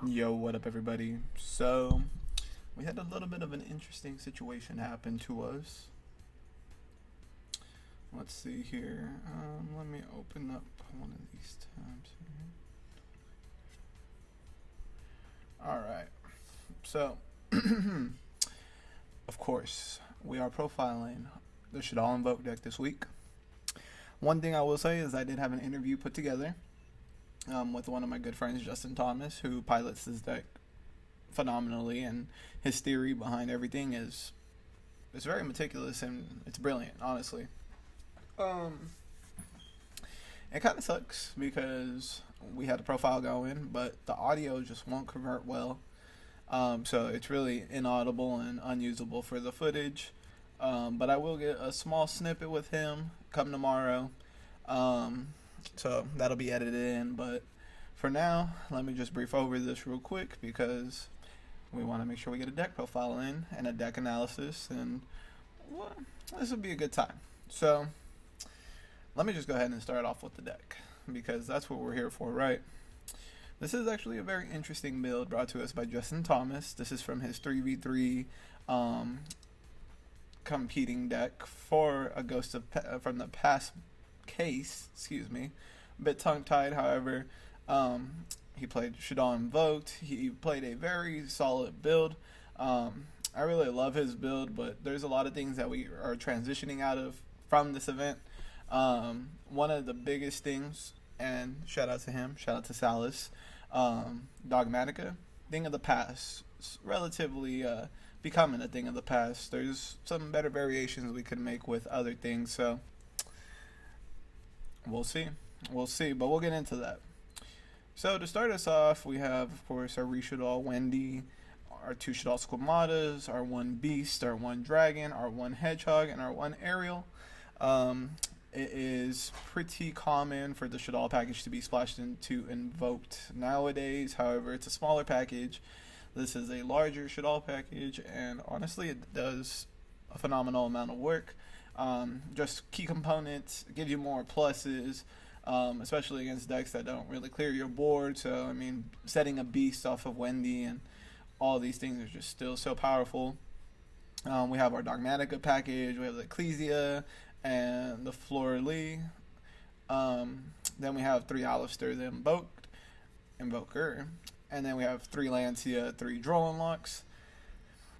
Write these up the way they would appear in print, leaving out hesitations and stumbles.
Yo, what up, everybody? So, we had a little bit of an interesting situation happen to us. Let's see here. Let me open up one of these tabs here. Alright. So, of course, we are profiling the Shaddoll Invoked deck this week. One thing I will say is I did have an interview put together with one of my good friends, Justin Thomas, who pilots this deck phenomenally, and his theory behind everything is very meticulous and it's brilliant, honestly. It kind of sucks because we had a profile going, but the audio just won't convert well. So it's really inaudible and unusable for the footage. But I will get a small snippet with him come tomorrow. So that'll be edited in, but for now, let me just brief over this real quick because we want to make sure we get a deck profile in and a deck analysis, and well, this will be a good time. So let me just go ahead and start off with the deck because that's what we're here for, right? This is actually a very interesting build brought to us by Justin Thomas. This is from his 3v3 competing deck for a Ghost of from the past case, excuse me, a bit tongue-tied. However, he played Shaddoll Invoked. He played a very solid build. I really love his build, but there's a lot of things that we are transitioning out of from this event. One of the biggest things, and shout out to him, shout out to Salas, Dogmatica, thing of the past, relatively becoming a thing of the past. There's some better variations we could make with other things, so we'll see, but we'll get into that. So to start us off, we have, of course, our Shaddoll Wendy, our 2 Shaddoll Squamatas, our 1 Beast, our 1 Dragon, our 1 Hedgehog, and our 1 Aerial. It is pretty common for the Shaddoll package to be splashed into Invoked nowadays. However, it's a smaller package. This is a larger Shaddoll package, and honestly, it does a phenomenal amount of work. Just key components, gives you more pluses, especially against decks that don't really clear your board. So, I mean, setting a Beast off of Wendy and all these things are just still so powerful. We have our Dogmatica package, we have the Ecclesia, and the Fleur-Lee. Then we have 3 Alistair, the Invoker, and then we have 3 Lancia, 3 Droll Unlocks.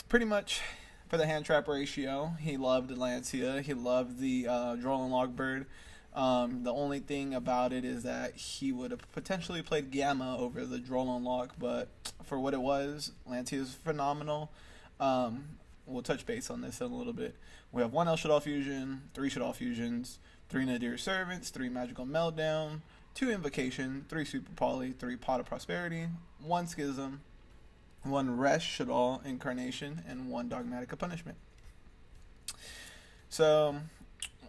Pretty much for the hand trap ratio, he loved the Lancia, he loved the Droll Unlock bird. The only thing about it is that he would have potentially played Gamma over the Droll Unlock, but for what it was, Lancia is phenomenal. We'll touch base on this in a little bit. We have 1 El Shaddoll Fusion, 3 Shaddoll Fusions, 3 Nadir Servants, 3 Magical Meltdown, 2 Invocation, 3 Super Poly, 3 Pot of Prosperity, 1 Schism, 1 Resh Shaddoll Incarnation, and 1 Dogmatica Punishment. So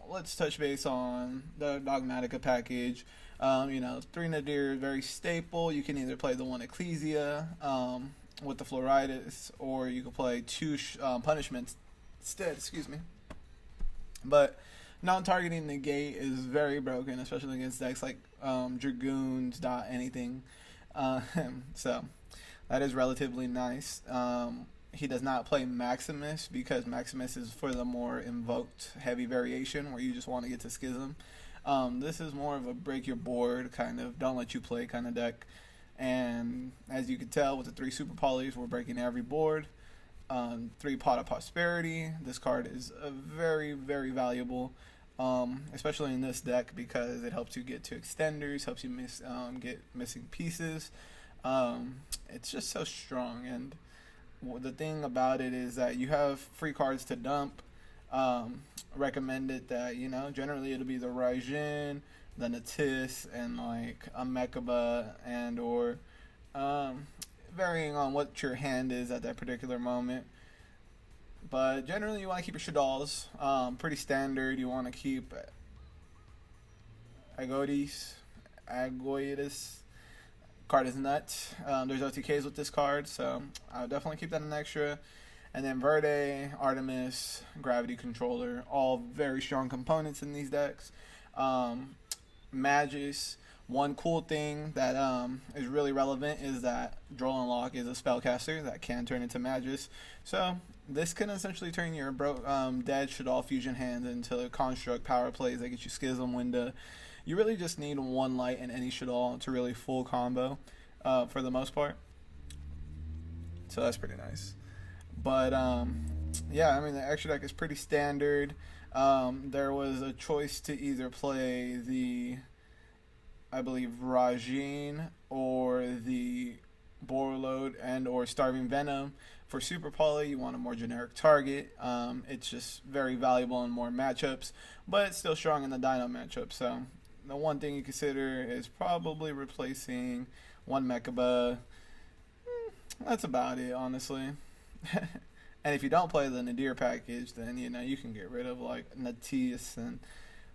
let's touch base on the Dogmatica package. 3 Nadir, very staple. You can either play the 1 Ecclesia with the Floritis, or you can play 2 Punishments instead, excuse me. But non-targeting negate is very broken, especially against decks like Dragoons, anything. So that is relatively nice. He does not play Maximus because Maximus is for the more invoked heavy variation where you just want to get to Schism. This is more of a break your board kind of, don't let you play kind of deck. And as you can tell with the 3 Super Polys, we're breaking every board. 3 Pot of Prosperity. This card is a very, very valuable, especially in this deck because it helps you get to extenders, helps you get missing pieces. It's just so strong, and the thing about it is that you have free cards to dump. Recommended that, generally it'll be the Raijin, the Natis, and like a Mechaba, and or varying on what your hand is at that particular moment. But generally you want to keep your Shaddolls pretty standard. You want to keep Agoidis. Card is nuts. There's OTKs with this card, so I would definitely keep that an extra. And then Verde, Artemis, Gravity Controller, all very strong components in these decks. Magus, One cool thing that is really relevant is that Droll and Lock is a spellcaster that can turn into Magus. So this can essentially turn your dead Shaddoll fusion hands into construct power plays that get you Schism, Winda. You really just need one light in any Shaddoll to really full combo for the most part. So that's pretty nice. But yeah, I mean the extra deck is pretty standard. There was a choice to either play the, I believe, Rajin or the Borreload and or Starving Venom. For Super Poly, you want a more generic target. It's just very valuable in more matchups, but it's still strong in the Dino matchup. So the one thing you consider is probably replacing one Mechaba. That's about it, honestly. And if you don't play the Nadir package, then you can get rid of like Natis and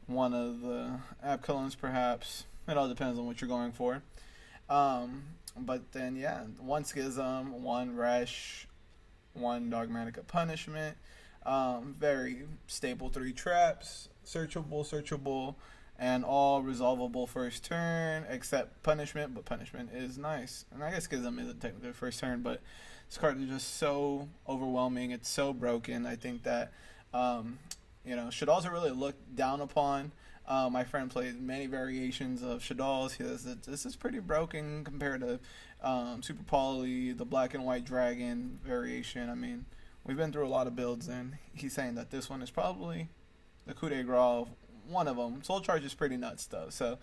one of the Abkillans perhaps. It all depends on what you're going for. But then yeah, one Schism, one Resh, one Dogmatica Punishment. Very stable 3 traps, searchable, and all resolvable first turn except Punishment, but Punishment is nice. And I guess Schism isn't technically first turn, but this card is just so overwhelming. It's so broken. I think that Shaddolls are really looked down upon. My friend played many variations of Shadolls. He says that this is pretty broken compared to Super Poly, the Black and White Dragon variation. I mean, we've been through a lot of builds, and he's saying that this one is probably the coup de grace, one of them. Soul Charge is pretty nuts, though. So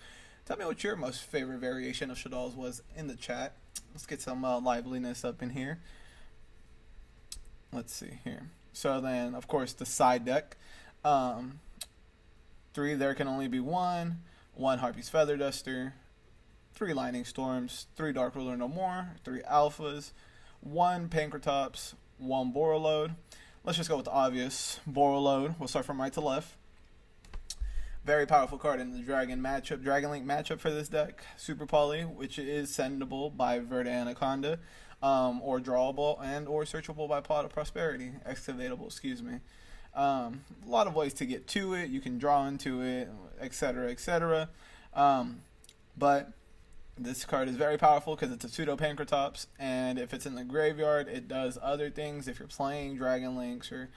tell me what your most favorite variation of Shadolls was in the chat. Let's get some liveliness up in here. Let's see here. So then, of course, the side deck. 3 There Can Only Be One, 1 Harpy's Feather Duster, 3 Lightning Storms, 3 Dark Ruler No More, 3 Alphas, 1 Pankratops, 1 Borreload. Let's just go with the obvious. Borreload. We'll start from right to left. Very powerful card in the Dragon Link matchup for this deck. Super Poly, which is sendable by Verde Anaconda, or drawable and or searchable by Pot of Prosperity. Excavatable, excuse me. A lot of ways to get to it. You can draw into it, etc., etc. But this card is very powerful because it's a pseudo Pankratops, and if it's in the graveyard, it does other things. If you're playing Dragon Links, or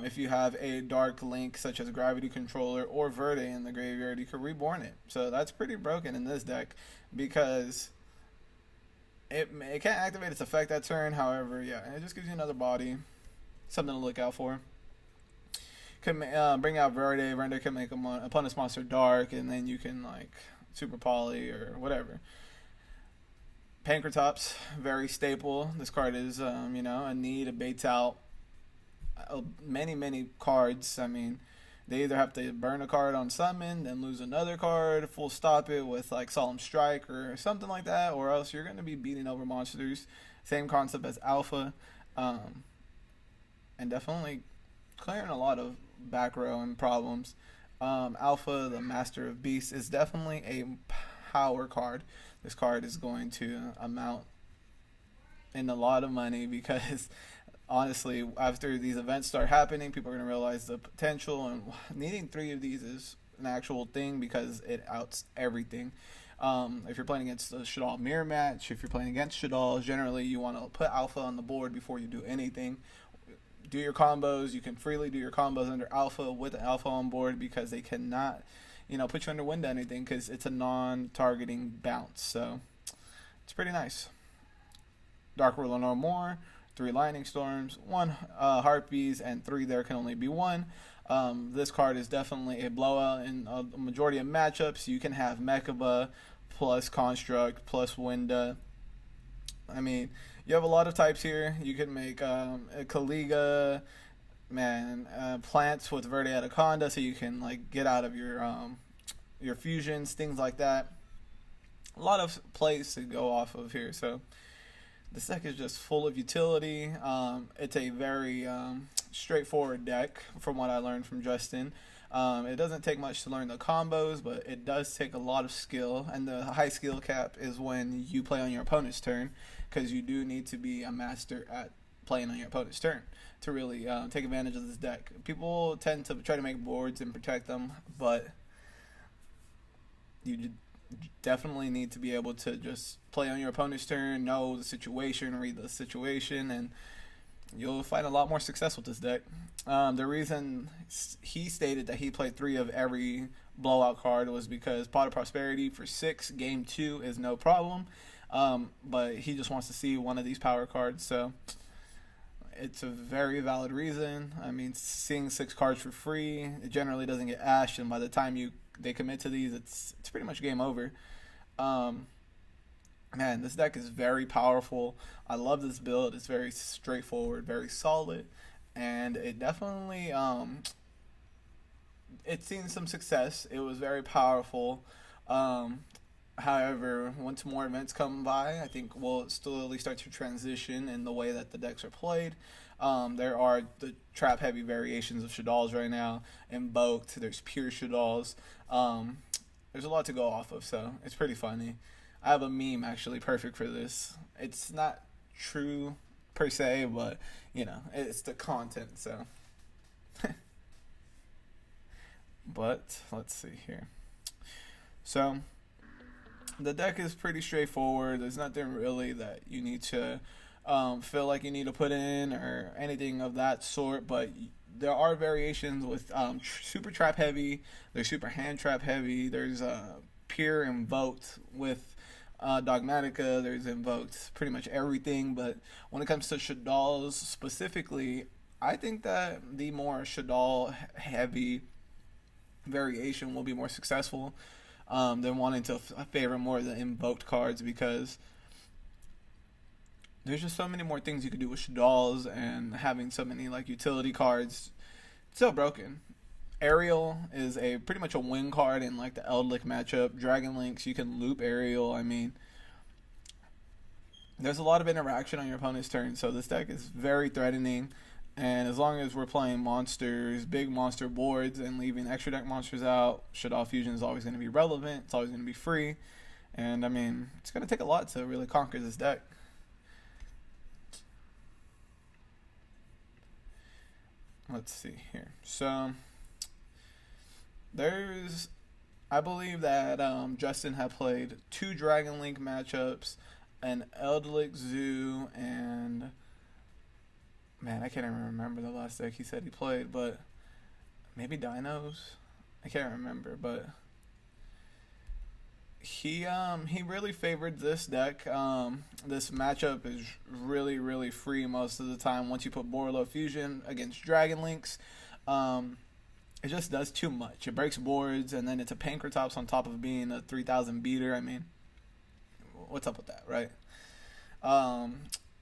if you have a Dark Link such as Gravity Controller or Verde in the graveyard, you can reborn it. So that's pretty broken in this deck because it can't activate its effect that turn. However, yeah, it just gives you another body, something to look out for. Can bring out Verde. Verde can make a opponent's monster dark, and then you can like Super Poly or whatever. Pankratops, very staple. This card is a need. It baits out many cards. I mean, they either have to burn a card on summon, then lose another card, full stop it with like Solemn Strike or something like that, or else you're going to be beating over monsters. Same concept as Alpha, and definitely clearing a lot of back row and problems. Alpha, the Master of Beasts, is definitely a power card. This card is going to amount in a lot of money because honestly, after these events start happening, people are going to realize the potential, and needing 3 of these is an actual thing because it outs everything. If you're playing against a Shaddoll mirror match, if you're playing against Shaddoll, generally you want to put Alpha on the board before you do anything. Do your combos. You can freely do your combos under Alpha with Alpha on board because they cannot, put you under wind anything because it's a non-targeting bounce. So it's pretty nice. Dark Ruler No More, 3 Lightning Storms, 1 Harpies, and 3 There Can Only Be One. This card is definitely a blowout in a majority of matchups. You can have Mechaba plus Construct plus Winda. I mean, you have a lot of types here. You can make a Kaliga, plants with Verde Anaconda, so you can like get out of your fusions, things like that. A lot of plays to go off of here. So this deck is just full of utility. It's a very straightforward deck from what I learned from Justin. It doesn't take much to learn the combos, but it does take a lot of skill, and the high skill cap is when you play on your opponent's turn, because you do need to be a master at playing on your opponent's turn to really take advantage of this deck. People tend to try to make boards and protect them, but you definitely need to be able to just play on your opponent's turn, know the situation, read the situation, and you'll find a lot more success with this deck. The reason he stated that he played 3 of every blowout card was because Pot of Prosperity for 6, game 2 is no problem. But he just wants to see one of these power cards, so it's a very valid reason. I mean, seeing 6 cards for free, it generally doesn't get ashed, and by the time they commit to these, it's pretty much game over. Man, this deck is very powerful. I love this build. It's very straightforward, very solid, and it definitely it's seen some success. It was very powerful. However, once more events come by, I think we'll slowly start to transition in the way that the decks are played. There are the trap-heavy variations of Shaddolls right now. Invoked, there's pure Shaddolls. There's a lot to go off of, so it's pretty funny. I have a meme actually perfect for this. It's not true per se, but you know, it's the content, so. But let's see here. So the deck is pretty straightforward. There's nothing really that you need to feel like you need to put in or anything of that sort, but there are variations with super trap heavy, there's super hand trap heavy, there's pure invoked with Dogmatica, there's invoked pretty much everything. But when it comes to Shaddolls specifically, I think that the more Shaddoll heavy variation will be more successful than wanting to favor more of the invoked cards, because there's just so many more things you could do with Shaddolls, and having so many like utility cards, it's so broken. Ariel is pretty much a win card in like the Eldlik matchup. Dragon Links, you can loop Ariel. I mean, there's a lot of interaction on your opponent's turn, so this deck is very threatening. And as long as we're playing monsters, big monster boards, and leaving extra deck monsters out, Shaddoll Fusion is always going to be relevant. It's always going to be free. And I mean, it's going to take a lot to really conquer this deck. Let's see here. So I believe that Justin had played 2 Dragon Link matchups, an Eldlik Zoo, and man, I can't even remember the last deck he said he played, but maybe Dinos. I can't remember, but he really favored this deck. This matchup is really free most of the time. Once you put Borlo Fusion against Dragon Links, it just does too much. It breaks boards, and then it's a Pankratops on top of being a 3000 beater. I mean, what's up with that, right?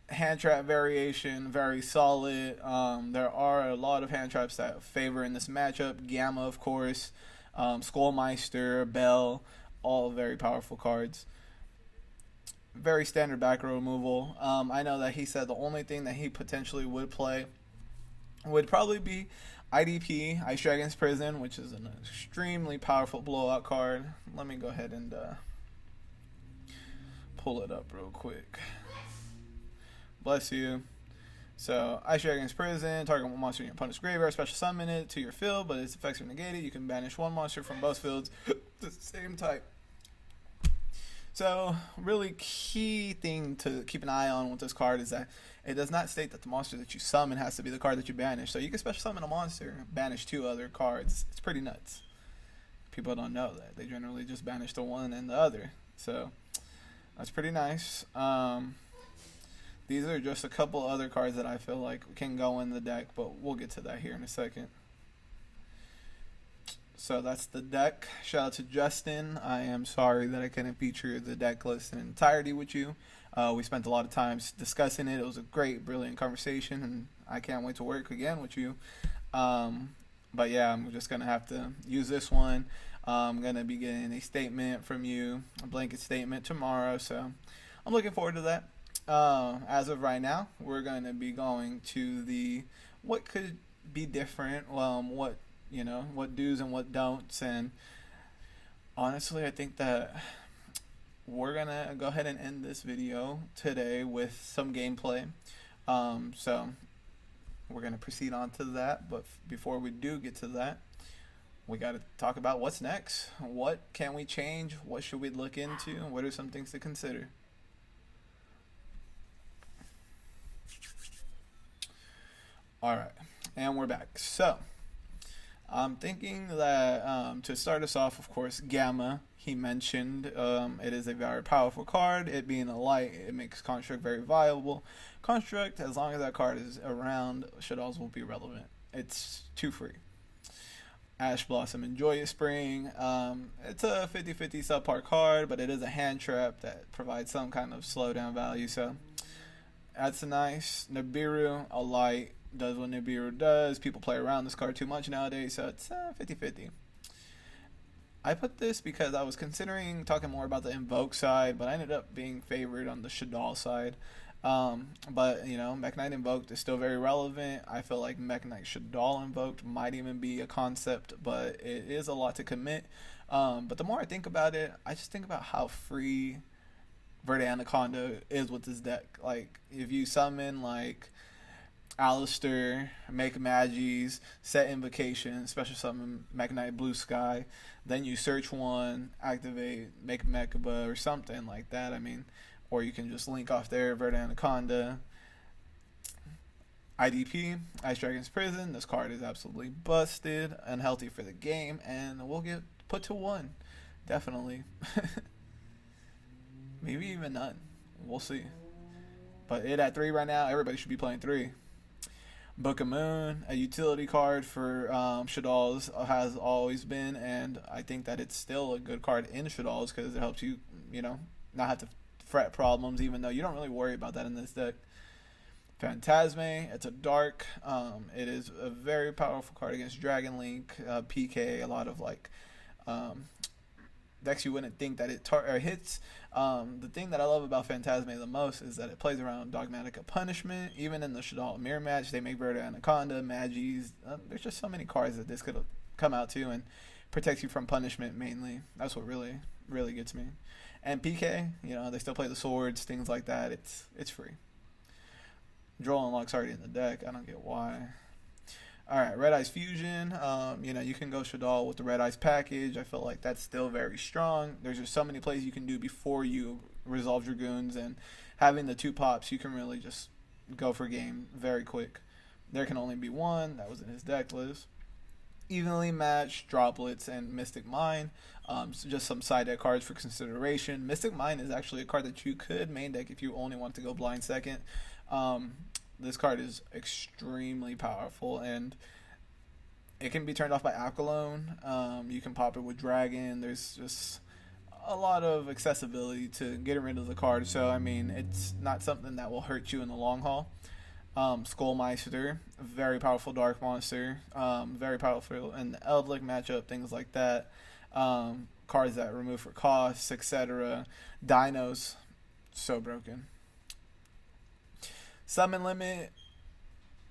Hand trap variation, very solid. There are a lot of hand traps that favor in this matchup. Gamma, of course, Skullmeister, Bell, all very powerful cards. Very standard back row removal. I know that he said the only thing that he potentially would play would probably be IDP, Ice Dragon's Prison, which is an extremely powerful blowout card. Let me go ahead and pull it up real quick. Bless you. So, Ice Dragon's Prison, target one monster in your opponent's graveyard, special summon it to your field, but its effects are negated. You can banish one monster from both fields the same type. So, really key thing to keep an eye on with this card is that it does not state that the monster that you summon has to be the card that you banish. So you can special summon a monster, banish 2 other cards. It's pretty nuts. People don't know that. They generally just banish the one and the other. So that's pretty nice. These are just a couple other cards that I feel like can go in the deck, but we'll get to that here in a second. So that's the deck. Shout out to Justin. I am sorry that I couldn't feature the deck list in entirety with you. We spent a lot of time discussing it. It was a great, brilliant conversation, and I can't wait to work again with you. But yeah, I'm just going to have to use this one. I'm going to be getting a statement from you, a blanket statement tomorrow, so I'm looking forward to that. As of right now, we're going to be going to the what could be different, what do's and what don'ts, and honestly, I think that we're gonna go ahead and end this video today with some gameplay. So we're gonna proceed on to that, but before we do get to that, we got to talk about what's next. What can we change? What should we look into? What are some things to consider? All right, and we're back. So, I'm thinking that to start us off, of course, Gamma, he mentioned it is a very powerful card. It being a light, it makes Construct very viable. Construct, as long as that card is around, Shaddolls will be relevant. It's 2 free. Ash Blossom and Joyous Spring. It's a 50-50 subpar card, but it is a hand trap that provides some kind of slowdown value. So that's nice. Nibiru, a light, does what Nibiru does. People play around this card too much nowadays, so it's 50-50. I put this because I was considering talking more about the Invoke side, but I ended up being favored on the Shaddoll side. But Mech Knight Invoked is still very relevant. I feel like Mech Knight Shaddoll Invoked might even be a concept, but it is a lot to commit. But the more I think about it, I just think about how free Verde Anaconda is with this deck. Like, if you summon like Alistair, make Magis, set Invocation, special summon Mech Knight Blue Sky, then you search one, activate, make Mechaba or something like that. I mean, or you can just link off there, Verde Anaconda. IDP, Ice Dragon's Prison. This card is absolutely busted, unhealthy for the game, and will get put to 1. Definitely. Maybe even none. We'll see. But it at 3 right now, everybody should be playing 3. Book of Moon, a utility card for Shaddolls, has always been, and I think that it's still a good card in Shaddolls because it helps you, not have to fret problems, even though you don't really worry about that in this deck. Phantasme, it's a dark. It is a very powerful card against Dragon Link, PK, a lot of decks you wouldn't think that it hits. The thing that I love about Phantasme the most is that it plays around Dogmatica Punishment. Even in the Shaddoll Mirror match, they make Verde Anaconda, Magis. There's just so many cards that this could come out to and protects you from punishment mainly. That's what really, really gets me. And PK, they still play the swords, things like that. It's free. Droll Unlock's already in the deck. I don't get why. Alright, Red Eyes Fusion. You can go Shaddoll with the Red Eyes package. I feel like that's still very strong. There's just so many plays you can do before you resolve Dragoons, and having the 2 pops, you can really just go for game very quick. There can only be 1. That was in his deck list. Evenly Matched, Droplets, and Mystic Mine. So just some side deck cards for consideration. Mystic Mine is actually a card that you could main deck if you only want to go blind second. This card is extremely powerful, and it can be turned off by Alkalone. You can pop it with Dragon. There's just a lot of accessibility to getting rid of the card. So, I mean, it's not something that will hurt you in the long haul. Skullmeister, very powerful dark monster. Very powerful in the Eldlik matchup, things like that. Cards that remove for costs, etc. Dinos, so broken. Summon limit,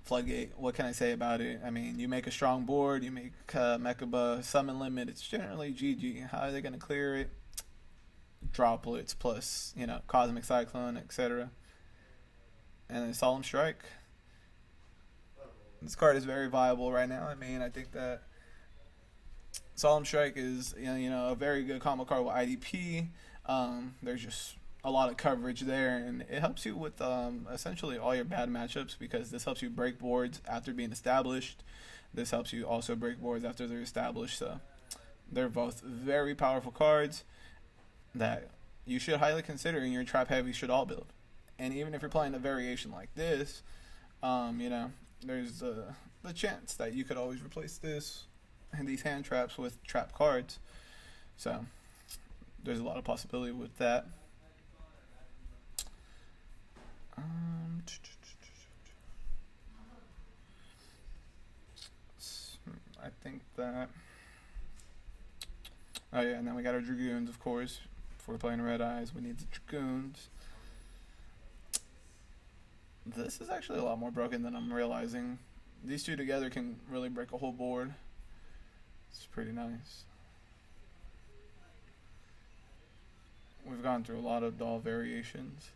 Floodgate. What can I say about it? I mean, you make a strong board, you make Mechaba, summon limit, it's generally GG. How are they going to clear it? Droplets plus, Cosmic Cyclone, etc. And then Solemn Strike. This card is very viable right now. I mean, I think that Solemn Strike is, a very good combo card with IDP. There's just a lot of coverage there, and it helps you with essentially all your bad matchups, because this helps you break boards after being established. This helps you also break boards after they're established. So they're both very powerful cards that you should highly consider in your trap heavy Shaddoll build. And even if you're playing a variation like this, there's the chance that you could always replace this and these hand traps with trap cards. So there's a lot of possibility with that. I think that. Oh yeah, and then we got our Dragoons, of course. If we're playing Red Eyes, we need the Dragoons. This is actually a lot more broken than I'm realizing. These two together can really break a whole board. It's pretty nice. We've gone through a lot of doll variations.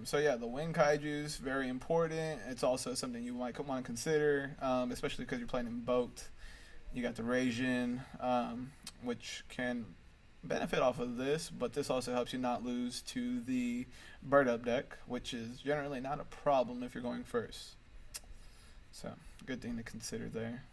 So yeah, the Wing Kaiju's very important. It's also something you might want to consider, especially because you're playing Invoked. You got the Rajin, which can benefit off of this, but this also helps you not lose to the Bird Up deck, which is generally not a problem if you're going first. So, good thing to consider there.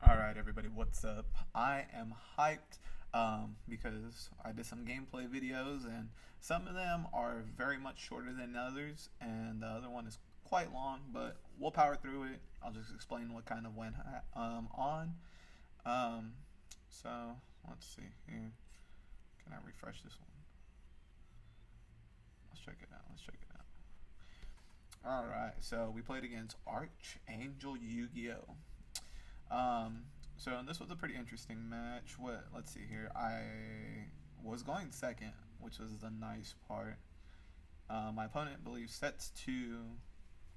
Alright, everybody, what's up? I am hyped because I did some gameplay videos, and some of them are very much shorter than others, and the other one is quite long, but we'll power through it. I'll just explain what kind of went on. So, let's see here. Can I refresh this one? Let's check it out. Alright, so we played against Archangel Yu-Gi-Oh! So this was a pretty interesting match. Let's see here. I was going second, which was the nice part. My opponent believes sets 2,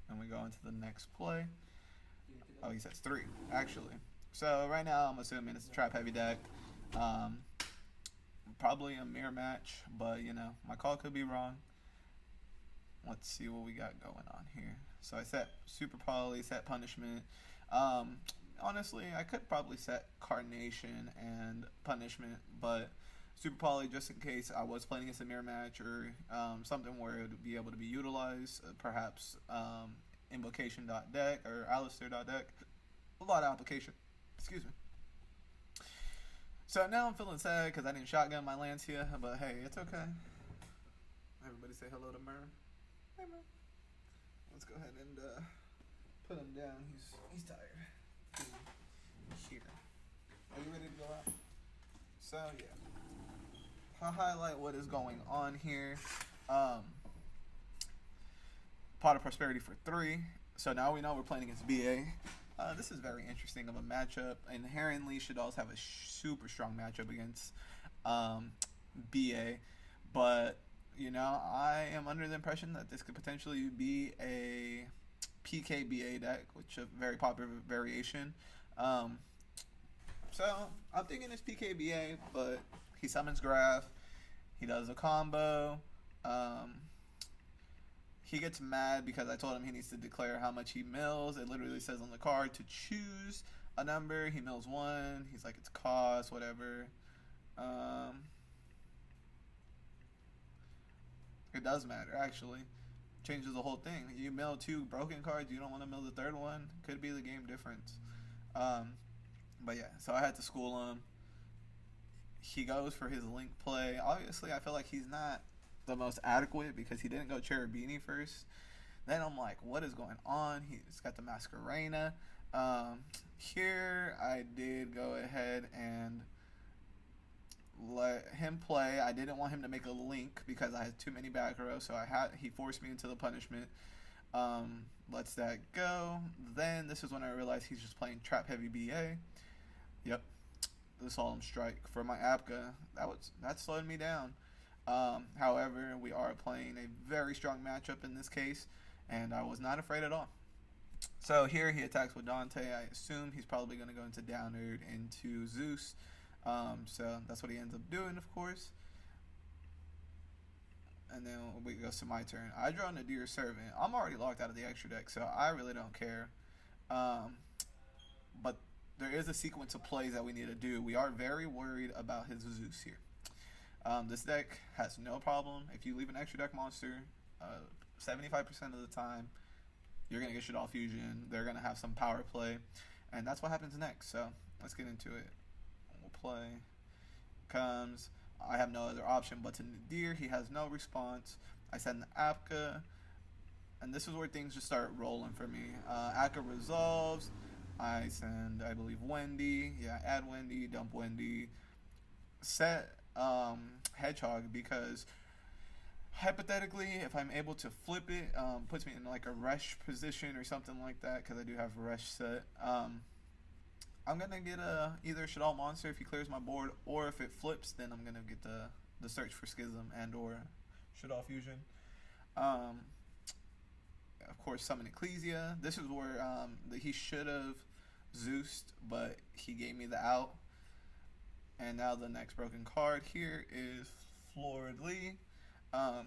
and we go into the next play. Oh, he sets 3, actually. So right now I'm assuming it's a trap heavy deck. Probably a mirror match, but you know, my call could be wrong. Let's see what we got going on here. So I set Super Poly, set Punishment. Honestly, I could probably set Carnation and Punishment, but Super Poly, just in case I was playing against a mirror match or something where it would be able to be utilized, perhaps Invocation.deck or Alistair.deck. A lot of application. Excuse me. So now I'm feeling sad because I didn't shotgun my Lancia, but hey, it's okay. Everybody say hello to Mer. Hey, Mer. Let's go ahead and put him down. He's tired. Here. Are you ready to go out? So yeah, I'll highlight what is going on here. Pot of Prosperity for 3. So now we know we're playing against BA. This is very interesting of a matchup. Inherently, Shaddolls have a super strong matchup against BA, but you know, I am under the impression that this could potentially be a PKBA deck, which is a very popular variation. So I'm thinking it's PKBA, but he summons Graph. He does a combo. He gets mad because I told him he needs to declare how much he mills. It literally says on the card to choose a number. He mills 1. He's like, it's cost, whatever. It does matter, actually. Changes the whole thing. You mill 2 broken cards, you don't want to mill the 3rd one. Could be the game difference. But yeah, so I had to school him. He goes for his link play. Obviously, I feel like he's not the most adequate because he didn't go Cherubini first. Then I'm like, what is going on? He's got the Masquerena. Here, I did go ahead and let him play. I didn't want him to make a link because I had too many back rows, so he forced me into the punishment. Lets that go. Then this is when I realized he's just playing trap heavy BA. Yep, the Solemn Strike for my Apka. That slowed me down. However, we are playing a very strong matchup in this case, and I was not afraid at all. So here he attacks with Dante. I assume he's probably going to go into Downerd into Zeus. So that's what he ends up doing, of course. And then it goes to my turn. I draw Nadir Servant. I'm already locked out of the extra deck, so I really don't care. But there is a sequence of plays that we need to do. We are very worried about his Zeus here. This deck has no problem. If you leave an extra deck monster, 75% of the time, you're going to get Shaddoll Fusion. They're going to have some power play. And that's what happens next. So let's get into it. We'll play. Comes. I have no other option but to Nadir. He has no response. I send the Apka. And this is where things just start rolling for me. Apka resolves. I send, I believe, Wendy. Yeah, add Wendy, dump Wendy. Set Hedgehog because hypothetically, if I'm able to flip it, puts me in like a rush position or something like that because I do have rush set. I'm going to get either Shaddoll Monster if he clears my board, or if it flips, then I'm going to get the Search for Schism and or Shaddoll Fusion. of course, summon Ecclesia. This is where he should have Zeused, but he gave me the out. And now the next broken card here is Florid Lee. Do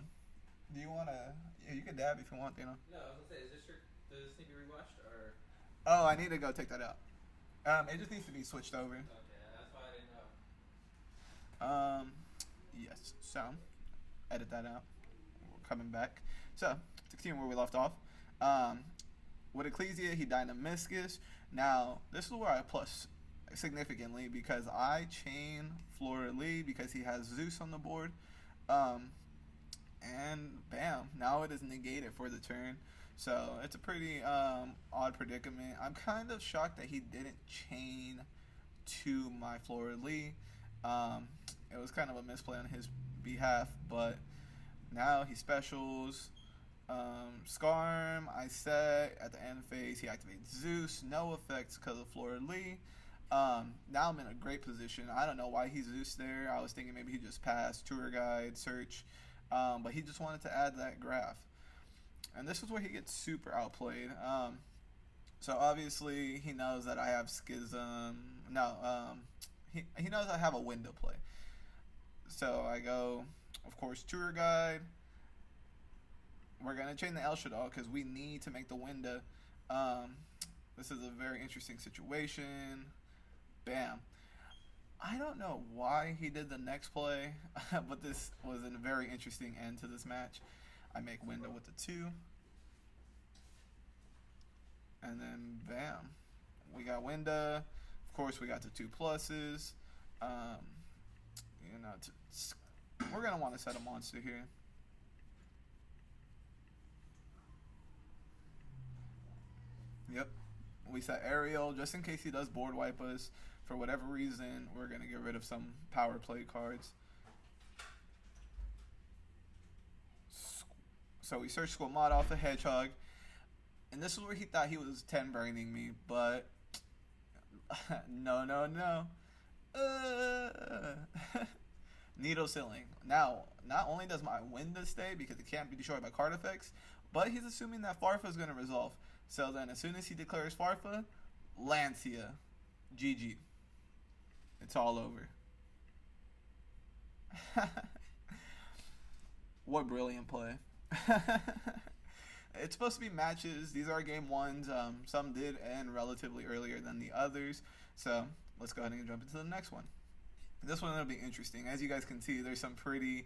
you want to... Yeah, you can dab if you want, you know. No, I was going to say, does this need to be rewatched, or... Oh, I need to go take that out. It just needs to be switched over. Okay, that's why I didn't know. Yes, so, edit that out. We're coming back. So, to continue where we left off. With Ecclesia, he Dynamiscus. Now, this is where I plus significantly because I chain Flora Lee because he has Zeus on the board. And bam, now it is negated for the turn. So it's a pretty odd predicament. I'm kind of shocked that he didn't chain to my Flora Lee. It was kind of a misplay on his behalf, but now he specials. Skarm, I set at the end phase, he activates Zeus, no effects because of Flora Lee. Now I'm in a great position. I don't know why he's Zeus there. I was thinking maybe he just passed tour guide, search, but he just wanted to add that graph. And this is where he gets super outplayed. So obviously he knows that I have Schism. No, he knows I have a window play. So I go, of course, tour guide. We're going to chain the Shaddoll because we need to make the window. This is a very interesting situation. Bam. I don't know why he did the next play, but this was a very interesting end to this match. I make window with the 2. And then, bam. We got window. Of course, we got the 2 pluses. You know, we're going to want to set a monster here. Yep. We set Ariel just in case he does board wipe us. For whatever reason, we're going to get rid of some power play cards. So we searched Squamata off the Hedgehog. And this is where he thought he was 10 burning me, but no. Needle Ceiling. Now, not only does my window stay because it can't be destroyed by card effects, but he's assuming that Farfa is going to resolve. So then as soon as he declares Farfa, Lancia. GG. It's all over. What brilliant play. It's supposed to be matches. These are game ones. Some did end relatively earlier than the others. So let's go ahead and jump into the next one. This one will be interesting. As you guys can see, there's some pretty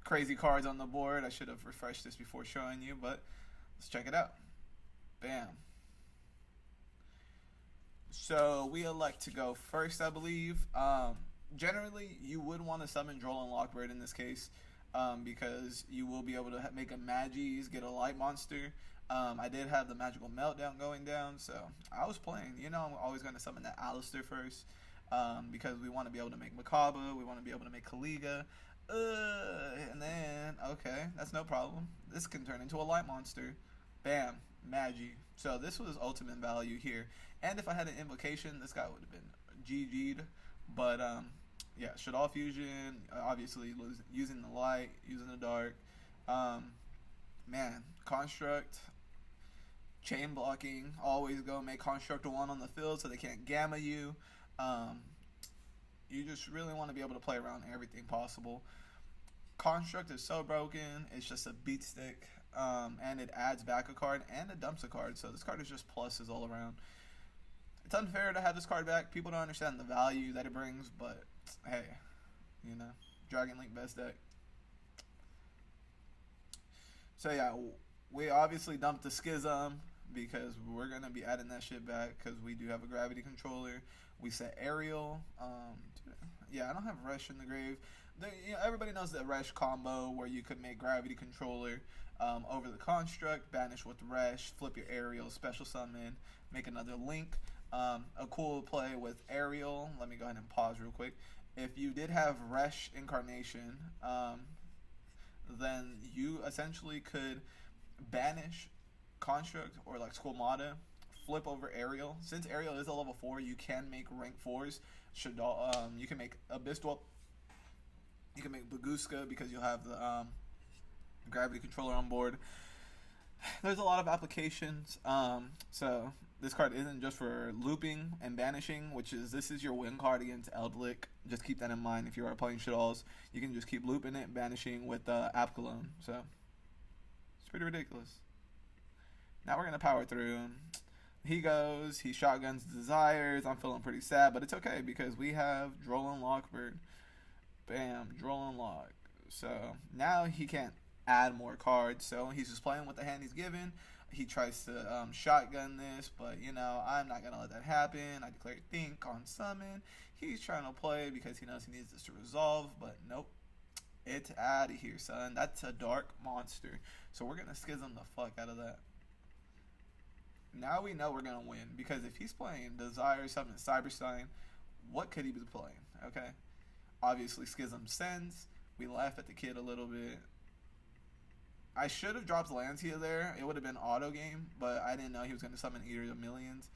crazy cards on the board. I should have refreshed this before showing you, but let's check it out. Bam. So we elect to go first, I believe. Generally, you would want to summon Droll and Lockbird in this case, because you will be able to make a Magis, get a light monster. I did have the Magical Meltdown going down, so I was playing. You know, I'm always going to summon that Alistair first, because we want to be able to make Makaba, we want to be able to make Kaliga, and then, okay, that's no problem. This can turn into a light monster. Bam, Magi. So this was ultimate value here. And if I had an invocation, this guy would have been GG'd. But, yeah, Shaddoll Fusion, obviously using the light, using the dark. Man, Construct, chain blocking, always go make Construct 1 on the field so they can't gamma you. You just really want to be able to play around everything possible. Construct is so broken, it's just a beat stick, and it adds back a card and it dumps a card, so this card is just pluses all around. It's unfair to have this card back. People don't understand the value that it brings, but hey, you know, Dragon Link best deck. So yeah, we obviously dumped the Schism because we're going to be adding that shit back because we do have a gravity controller. We set Ariel. Yeah, I don't have Resh in the grave. You know, everybody knows the Resh combo where you could make gravity controller over the construct, banish with Resh, flip your Ariel, special summon, make another link. A cool play with Ariel. Let me go ahead and pause real quick. If you did have Resh Incarnation, then you essentially could banish construct or like Squamata, flip over Ariel. Since Ariel is a level 4, you can make rank 4s. Shaddoll, you can make Abyss Dwell. You can make Baguska because you'll have the gravity controller on board. there's a lot of applications. So this card isn't just for looping and banishing, which is this is your win card against Eldlick. Just keep that in mind if you are playing Shaddolls. You can just keep looping it, banishing with App Cologne. So it's pretty ridiculous. Now we're gonna power through. He goes, he shotguns Desires. I'm feeling pretty sad, but it's okay because we have Droll and Lockbird. Bam, Droll and Lock. So now he can't add more cards, so he's just playing with the hand he's given. He tries to shotgun this, but you know, I'm not gonna let that happen. I declare Think on summon. He's trying to play because he knows he needs this to resolve, but nope. It's out of here, son. That's a dark monster. So we're gonna schism the fuck out of that. Now we know we're gonna win because if he's playing Desire, Summon, Cyberstein, what could he be playing? Okay, obviously Schism sends. We laugh at the kid a little bit. I should have dropped Lancia there. It would have been auto game, but I didn't know he was gonna summon Eater of Millions.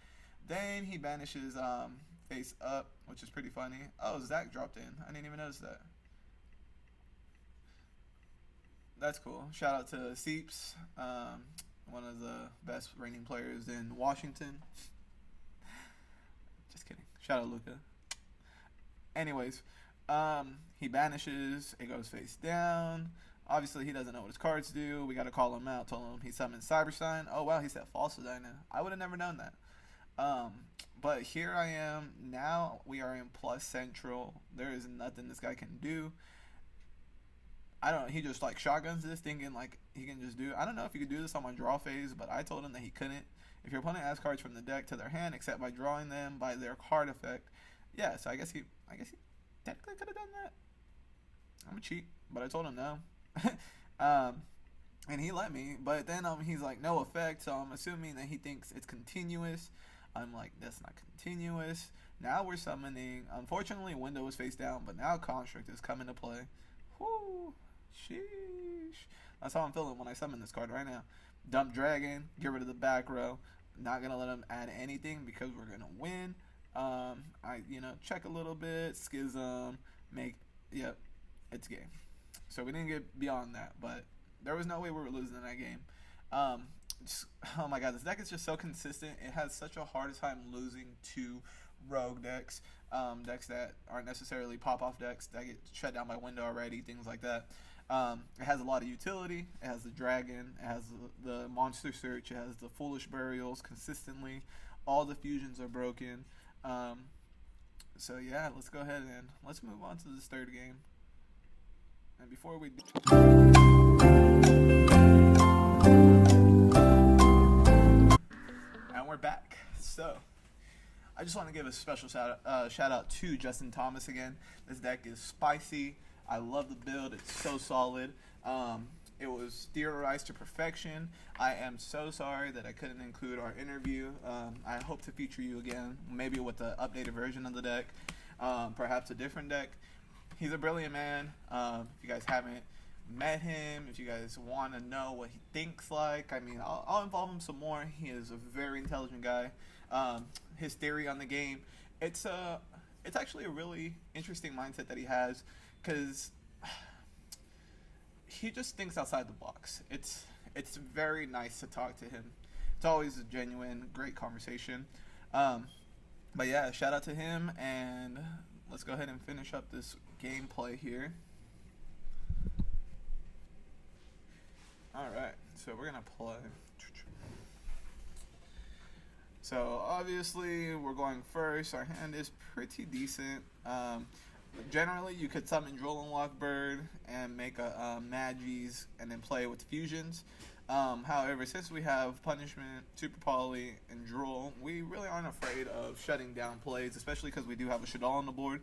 Then he banishes Face Up, which is pretty funny. Oh, Zach dropped in. I didn't even notice that. That's cool. Shout out to Seeps. One of the best reigning players in Washington. Just kidding. Shout out Luca. Anyways, he banishes. It goes face down. Obviously, he doesn't know what his cards do. We got to call him out. Told him he summoned Cyberstein. Oh, wow, he said Falsidine now. I would have never known that. But here I am. Now we are in plus central. There is nothing this guy can do. I don't know, he just like shotguns this thinking like he can just do. I don't know if he could do this on my draw phase, but I told him that he couldn't. If your opponent adds cards from the deck to their hand except by drawing them by their card effect, yeah, so I guess he technically could have done that. I'm a cheat, but I told him no. And he let me, but then he's like no effect, so I'm assuming that he thinks it's continuous. I'm like, that's not continuous. Now we're summoning. Unfortunately, Window is face down, but now Construct is coming to play. Whoo, sheesh. That's how I'm feeling when I summon this card right now. Dump Dragon, get rid of the back row. Not gonna let him add anything because we're gonna win. Check a little bit, Schism, yep, it's game. So we didn't get beyond that, but there was no way we were losing in that game. Oh my god, this deck is just so consistent. It has such a hard time losing to rogue decks, decks that aren't necessarily pop-off decks that get shut down by Window already, things like that. It has a lot of utility. It has the Dragon, it has the Monster Search, it has the Foolish Burials consistently. All the fusions are broken. So yeah, let's go ahead and let's move on to this third game. And before we do, and we're back. So I just want to give a special shout out to Justin Thomas again. This deck is spicy. I love the build. It's so solid. It was theorized to perfection. I am so sorry that I couldn't include our interview. I hope to feature you again, maybe with the updated version of the deck, perhaps a different deck. He's a brilliant man. If you guys haven't met him, if you guys want to know what he thinks like, I mean, I'll involve him some more. He is a very intelligent guy. His theory on the game, it's actually a really interesting mindset that he has, because he just thinks outside the box. It's very nice to talk to him. It's always a genuine, great conversation. But yeah, shout out to him, and let's go ahead and finish up this gameplay here. Alright, so we're gonna play. So obviously we're going first. Our hand is pretty decent. Generally you could summon Droll and Lockbird and make a Magis and then play with fusions. However, since we have Punishment, Super Poly, and Droll, we really aren't afraid of shutting down plays, especially because we do have a Shaddoll on the board.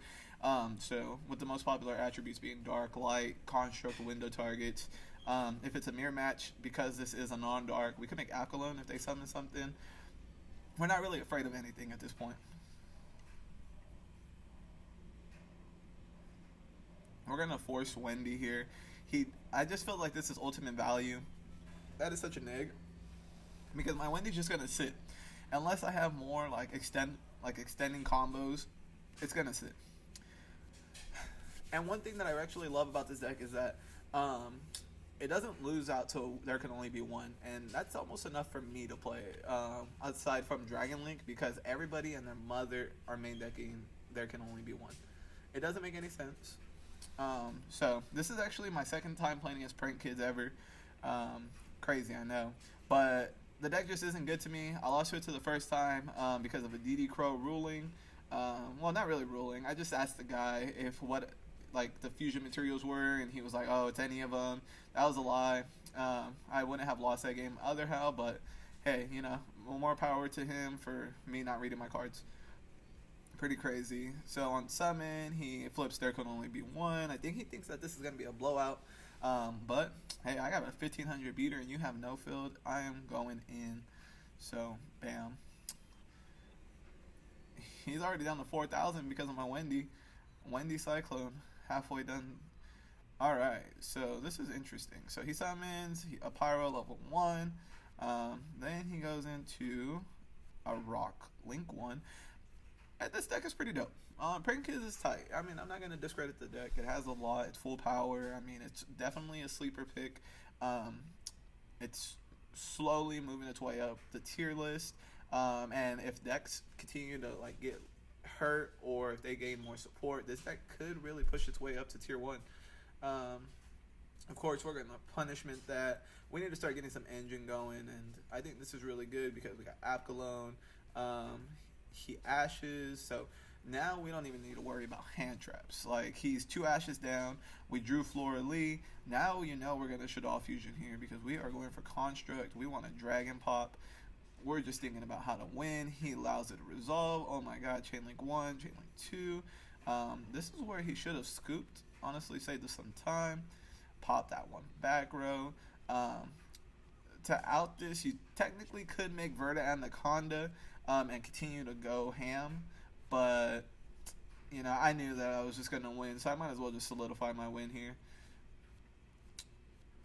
So with the most popular attributes being Dark, Light, Construct, Window targets. If it's a mirror match, because this is a non-dark, we can make Alkalone if they summon something. We're not really afraid of anything at this point. We're going to force Wendy here. I just feel like this is ultimate value. That is such a neg. Because my Wendy's just going to sit. Unless I have more extending combos, it's going to sit. And one thing that I actually love about this deck is that it doesn't lose out to there can only be one, and that's almost enough for me to play. Aside from Dragon Link, because everybody and their mother are main decking there can only be one. It doesn't make any sense. So this is actually my second time playing as Prank Kids ever. Crazy, I know, but the deck just isn't good to me. I lost to it the first time because of a DD Crow ruling. Well, not really ruling. I just asked the guy if what like the fusion materials were, and he was like, "Oh, it's any of them." That was a lie. I wouldn't have lost that game other how, but hey, you know, more power to him for me not reading my cards. Pretty crazy. So on summon, he flips there can only be one. I think he thinks that this is gonna be a blowout. But hey, I got a 1500 beater and you have no field. I am going in. So bam. He's already down to 4,000 because of my Wendy Cyclone. Halfway done. Alright, so this is interesting. So he summons a Pyro level 1. Then he goes into a Rock Link 1. And this deck is pretty dope. Prank Kids is tight. I mean, I'm not going to discredit the deck. It has a lot. It's full power. I mean, it's definitely a sleeper pick. It's slowly moving its way up the tier list. And if decks continue to like get hurt or if they gain more support, this deck could really push its way up to tier 1. Of course, we're going to punishment that. We need to start getting some engine going, and I think this is really good because we got Apkalone. He ashes, so now we don't even need to worry about hand traps. Like, he's 2 ashes down. We drew Flora Lee. Now you know we're going to Shaddoll Fusion here because we are going for Construct. We want a Dragon Pop. We're just thinking about how to win. He allows it to resolve. Oh my god, Chain Link 1, Chain Link 2. This is where he should have scooped. Honestly, saved us some time. Pop that one back row. To out this, you technically could make Verta Anaconda and continue to go ham, but you know, I knew that I was just gonna win, so I might as well just solidify my win here.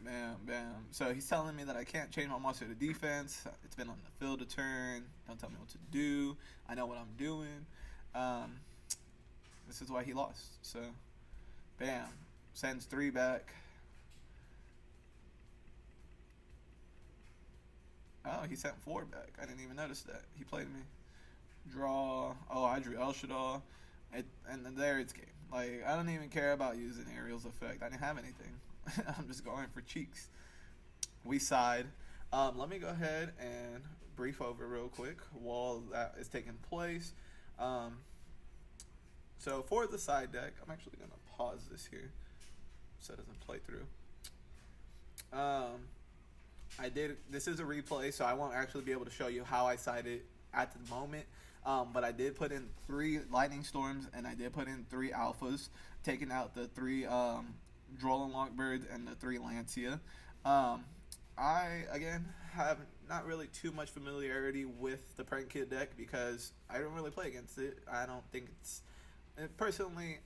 Bam, bam. So he's telling me that I can't change my monster to defense. It's been on the field a turn. Don't tell me what to do. I know what I'm doing. This is why he lost. So, bam. Sends 3 back. Oh, he sent 4 back. I didn't even notice that. He played me. Draw. Oh, I drew El Shaddoll. And then there it's game. Like, I don't even care about using Ariel's effect. I didn't have anything. I'm just going for cheeks. We side. Let me go ahead and brief over real quick while that is taking place. So for the side deck, I'm actually going to pause this here so it doesn't play through. This is a replay, so I won't actually be able to show you how I sided at the moment. But I did put in 3 Lightning Storms and I did put in 3 Alphas, taking out the 3 Droll Lockbirds and the 3 Lancia. I, again, have not really too much familiarity with the Prank Kid deck because I don't really play against it. I don't think it's... Personally,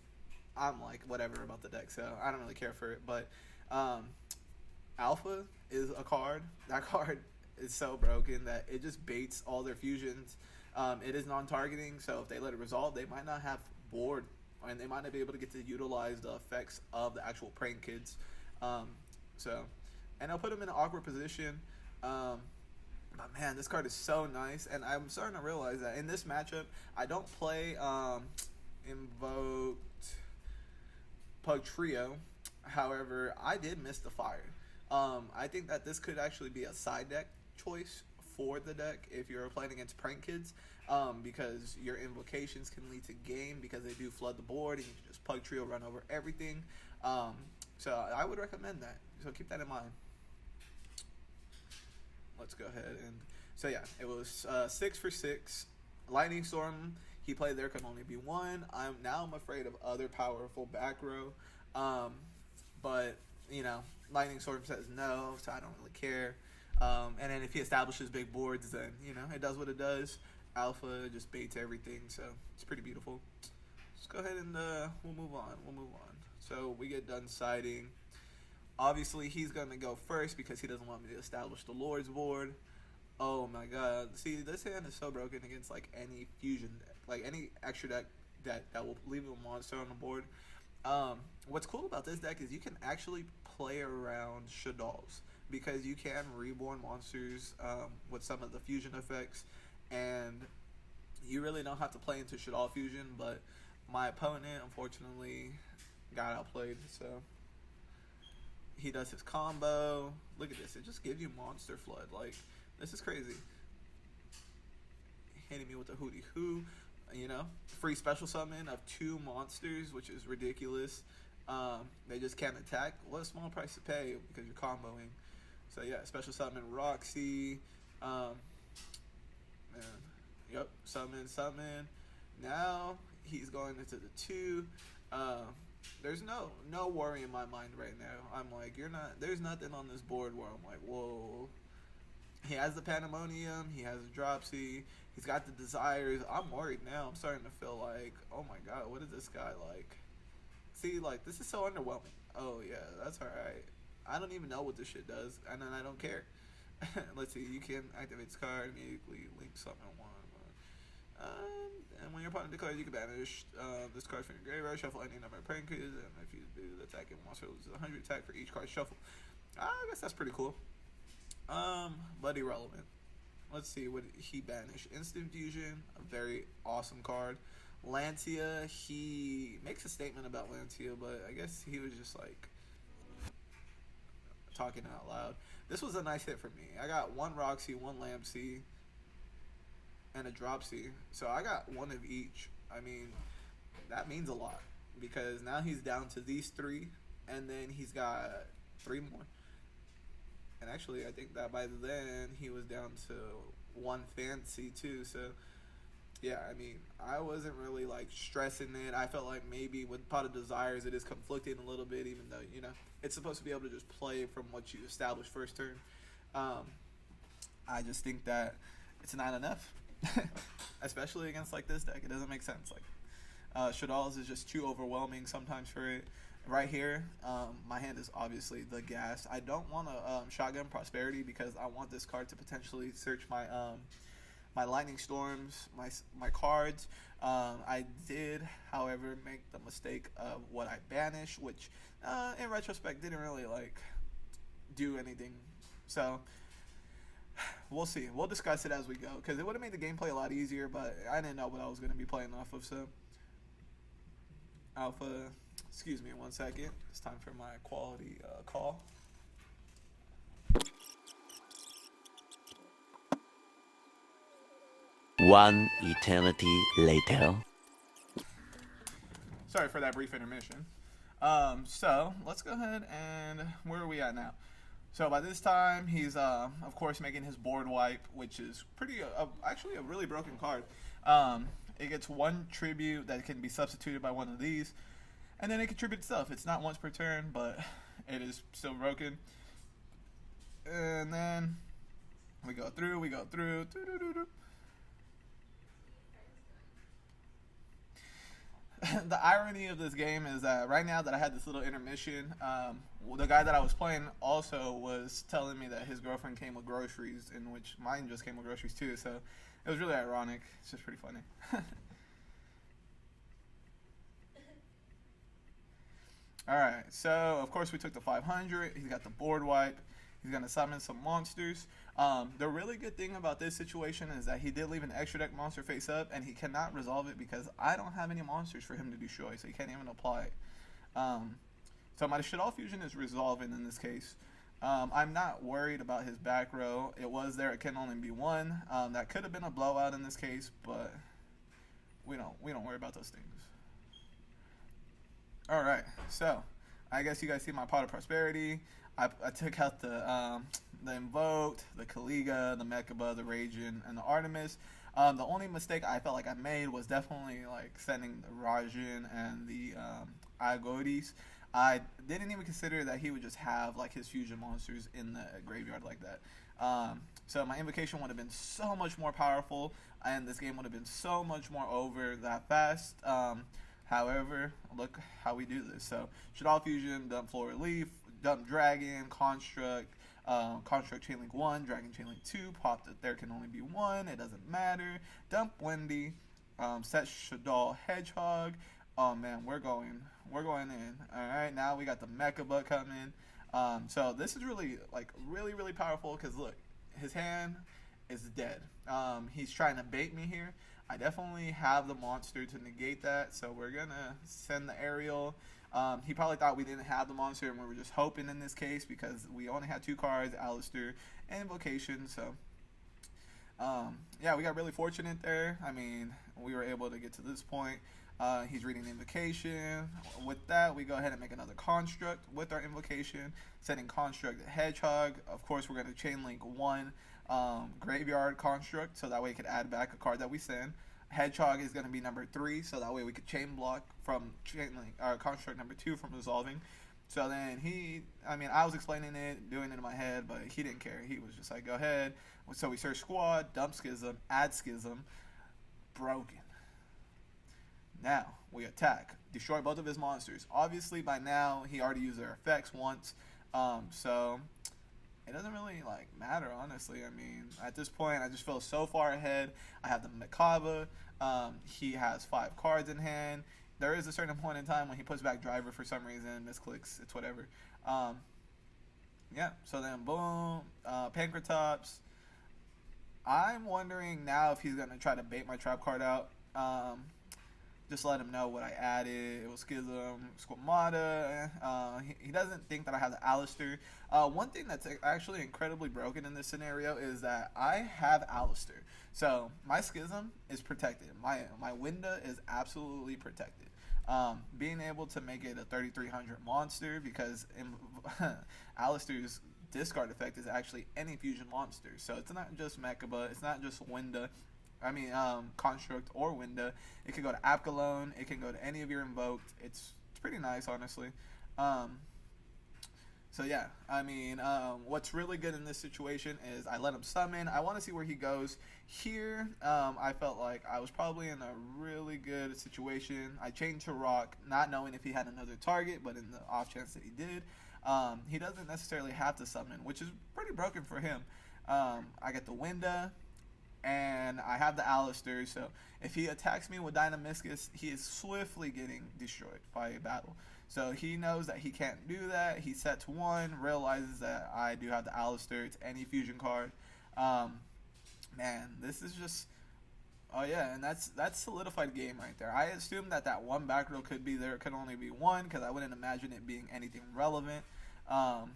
I'm like, whatever about the deck, so I don't really care for it. But Alpha is a card. That card is so broken that it just baits all their fusions. It is non-targeting, so if they let it resolve, they might not have board, and they might not be able to get to utilize the effects of the actual Prank Kids. And I'll put them in an awkward position. But man, this card is so nice, and I'm starting to realize that in this matchup, I don't play Invoked Pug Trio. However, I did miss the fire. I think that this could actually be a side deck choice for the deck if you're playing against Prank Kids, because your invocations can lead to game because they do flood the board and you can just Pug Trio run over everything. So I would recommend that. So keep that in mind. Let's go ahead and so yeah, it was 6 for 6. Lightning Storm. He played there can only be 1. I'm afraid of other powerful back row, but you know, Lightning Storm says no, so I don't really care. And then if he establishes big boards, then you know it does what it does. Alpha just baits everything, so it's pretty beautiful. Let's go ahead and we'll move on. So we get done siding. Obviously, he's gonna go first because he doesn't want me to establish the Lord's board. Oh my god! See, this hand is so broken against like any fusion deck, like any extra deck that will leave a monster on the board. What's cool about this deck is you can actually play around Shaddolls because you can reborn monsters with some of the fusion effects, and you really don't have to play into Shaddoll fusion. But my opponent, unfortunately, got outplayed, so he does his combo. Look at this; it just gives you monster flood. Like, this is crazy. Hitting me with a hootie hoo, free special summon of 2 monsters, which is ridiculous. They just can't attack. What a small price to pay because you're comboing. So yeah, special summon Roxy. Yep, summon. Now he's going into the 2. There's no worry in my mind right now. I'm like, there's nothing on this board where I'm like, whoa. He has the Pandemonium, he has a Dropsy, he's got the Desires. I'm worried now. I'm starting to feel like, oh my god, what is this guy like? See, like, this is so underwhelming. Oh yeah, that's alright. I don't even know what this shit does, and then I don't care. Let's see, you can activate this card, immediately link summon 1. And when your opponent declares, you can banish this card from your graveyard, shuffle any number of Prankers, and if you do, the attacking monster loses 100 attack for each card shuffle. I guess that's pretty cool. But irrelevant. Let's see what he banished. Instant Fusion, a very awesome card. Lancia, he makes a statement about Lancia, but I guess he was just like talking out loud. This was a nice hit for me. I got 1 Roxy, 1 Lampsy, and a Dropsy. So I got 1 of each. I mean, that means a lot because now he's down to these 3, and then he's got 3 more. And actually, I think that by then he was down to 1 Fancy too. So yeah, I mean, I wasn't really like stressing it. I felt like maybe with Pot of Desires it is conflicting a little bit, even though it's supposed to be able to just play from what you establish first turn. I just think that it's not enough, especially against like this deck. It doesn't make sense. Like Shaddoll's is just too overwhelming sometimes for it. Right here, my hand is obviously the gas. I don't want to shotgun Prosperity because I want this card to potentially search my my Lightning Storms, my cards. I did, however, make the mistake of what I banished, which in retrospect didn't really like do anything. So we'll see. We'll discuss it as we go because it would have made the gameplay a lot easier, but I didn't know what I was going to be playing off of. So Alpha. Excuse me 1 second. It's time for my quality call. One eternity later. Sorry for that brief intermission. So let's go ahead and where are we at now? So by this time he's of course making his board wipe, which is pretty actually a really broken card. It gets 1 tribute that can be substituted by 1 of these. And then it contributes stuff. It's not once per turn, but it is still broken. And then we go through. The irony of this game is that right now that I had this little intermission, the guy that I was playing also was telling me that his girlfriend came with groceries, in which mine just came with groceries too. So it was really ironic. It's just pretty funny. Alright, so of course we took the 500. He's got the board wipe. He's going to summon some monsters. The really good thing about this situation is that he did leave an extra deck monster face up, and he cannot resolve it because I don't have any monsters for him to destroy, so he can't even apply it. So my Shaddoll Fusion is resolving in this case. I'm not worried about his back row. It was there. It can only be 1. That could have been a blowout in this case, but we don't worry about those things. Alright, so I guess you guys see my Pot of Prosperity. I took out the Invoked, the Kaliga, the Mechaba, the Ragin, and the Artemis. The only mistake I felt like I made was definitely like sending the Rajin and the Agoris. I didn't even consider that he would just have like his fusion monsters in the graveyard like that. So my invocation would have been so much more powerful, and this game would have been so much more over that fast. However, look how we do this. So Shaddoll Fusion, dump Floor Relief, dump Dragon, Construct, Construct Chainlink 1, Dragon Chainlink 2, pop that there can only be 1, it doesn't matter. Dump Wendy, set Shaddoll Hedgehog, Oh man, we're going in. All right, now we got the Mecha Butt coming. So this is really really powerful because look, his hand is dead. He's trying to bait me here. I definitely have the monster to negate that, so we're gonna send the aerial. He probably thought we didn't have the monster, and we were just hoping in this case because we only had 2 cards, Alistair and Invocation. So yeah, we got really fortunate there. I mean, we were able to get to this point. He's reading the Invocation. With that, we go ahead and make another construct with our Invocation, setting construct Hedgehog. Of course, we're going to chain link 1 graveyard construct, so that way it could add back a card that we send. Hedgehog is going to be number 3, so that way we could chain block from chain link, construct number 2 from resolving. So then I was explaining it, doing it in my head, but he didn't care. He was just like, go ahead. So we search squad, dump Schism, add Schism, broken. Now, we attack. Destroy both of his monsters. Obviously, by now, he already used their effects once. So, it doesn't really, matter, honestly. I mean, at this point, I just feel so far ahead. I have the Makaba. He has 5 cards in hand. There is a certain point in time when he puts back Driver for some reason. Misclicks. It's whatever. Yeah, so then, boom. Pankratops. I'm wondering now if he's going to try to bait my trap card out. Just let him know what I added. It was Schism, Squamata. He doesn't think that I have the Alistair. One thing that's actually incredibly broken in this scenario is that I have Alistair. So my Schism is protected. My window is absolutely protected. Being able to make it a 3300 monster because Alistair's discard effect is actually any fusion monster. So it's not just Mechaba, it's not just Winda. Construct or Winda. It can go to Apkalone. It can go to any of your Invoked. It's pretty nice, honestly. So yeah, I mean, what's really good in this situation is I let him summon. I want to see where he goes. Here, I felt like I was probably in a really good situation. I chained to Rock, not knowing if he had another target, but in the off chance that he did. He doesn't necessarily have to summon, which is pretty broken for him. I get the Winda. And I have the Alistair, so if he attacks me with Dynamiscus, he is swiftly getting destroyed by a battle. So he knows that he can't do that. He sets 1, realizes that I do have the Alistair. It's any fusion card. Man, this is just... Oh yeah, and that's solidified game right there. I assumed that 1 back row could be there. It could only be 1, because I wouldn't imagine it being anything relevant. Bam,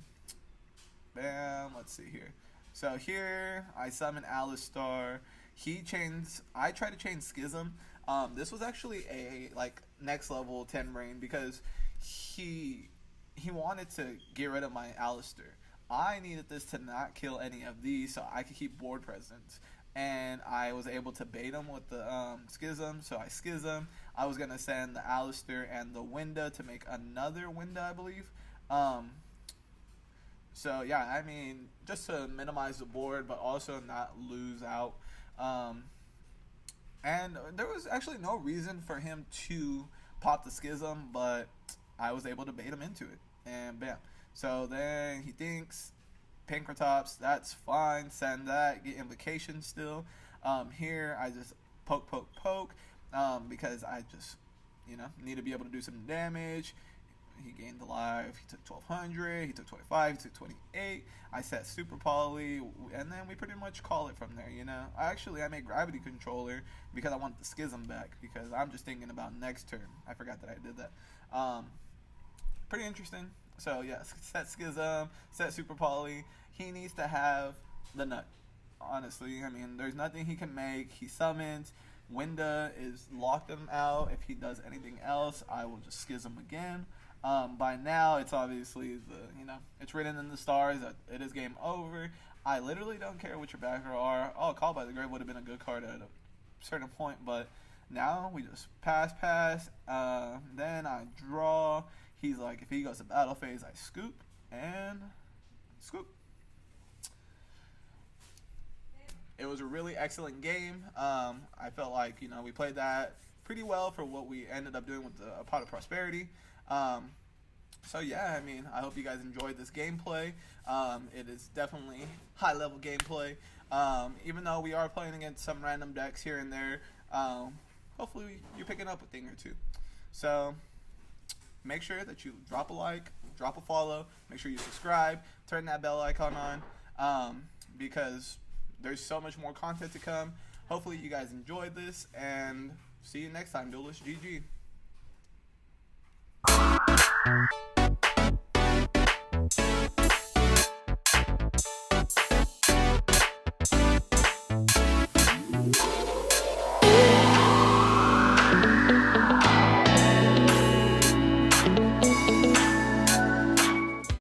let's see here. So here, I summon Alistair. I try to chain Schism. This was actually a next level 10 brain because he wanted to get rid of my Alistair. I needed this to not kill any of these so I could keep board presence. And I was able to bait him with the Schism, so I Schism. I was going to send the Alistair and the Winda to make another Winda, I believe. So yeah, I mean, just to minimize the board, but also not lose out. And there was actually no reason for him to pop the Schism, but I was able to bait him into it, and bam. So then he thinks Pankratops, that's fine. Send that, get Invocation still. Here I just poke, because I just need to be able to do some damage. He gained alive. He took 1200. He took 25. He took 28. I set Super Poly, and then we pretty much call it from there. I made Gravity Controller because I want the Schism back because I'm just thinking about next turn. I forgot that I did that. Pretty interesting. So yeah, set Schism, set Super Poly. He needs to have the nut. Honestly, I mean, there's nothing he can make. He summons. Winda is locked him out. If he does anything else, I will just Schism again. By now, it's obviously it's written in the stars that it is game over. I literally don't care what your backer are. Oh, Call by the Grave would have been a good card at a certain point, but now we just pass. Then I draw. He's like, if he goes to battle phase, I scoop and scoop. It was a really excellent game. I felt like we played that pretty well for what we ended up doing with the Pot of Prosperity. So yeah, I mean, I hope you guys enjoyed this gameplay. It is definitely high level gameplay. Even though we are playing against some random decks here and there, hopefully you're picking up a thing or two. So make sure that you drop a like, drop a follow, make sure you subscribe, turn that bell icon on, because there's so much more content to come. Hopefully you guys enjoyed this, and see you next time. Duelist GG.